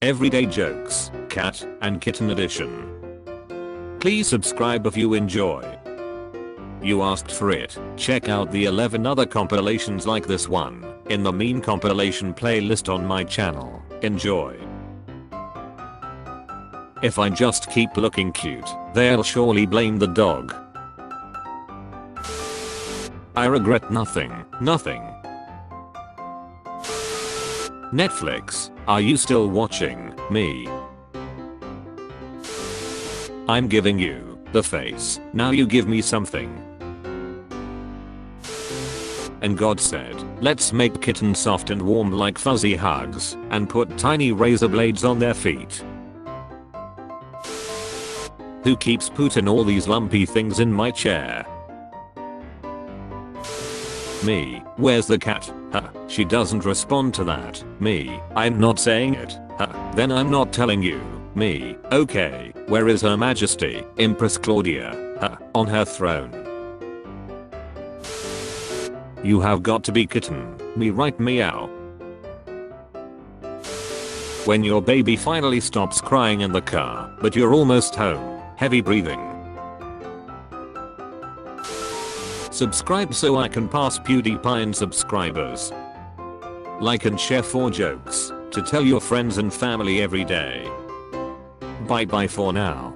Everyday jokes, cat and kitten edition. Please subscribe if you enjoy. You asked for it. Check out the 11 other compilations like this one in the meme compilation playlist on my channel. Enjoy. If I just keep looking cute, they'll surely blame the dog. I regret nothing. Netflix, are you still watching me? I'm giving you the face, now you give me something. And God said, let's make kittens soft and warm like fuzzy hugs, and put tiny razor blades on their feet. Who keeps putting all these lumpy things in my chair? Me. Where's the cat? Huh. She doesn't respond to that. Me. I'm not saying it. Huh. Then I'm not telling you. Me. Okay. Where is Her Majesty, Empress Claudia? Huh. On her throne. You have got to be kitten. Me right meow. When your baby finally stops crying in the car, but you're almost home. Heavy breathing. Subscribe so I can pass PewDiePie in subscribers. Like and share for jokes to tell your friends and family every day. Bye bye for now.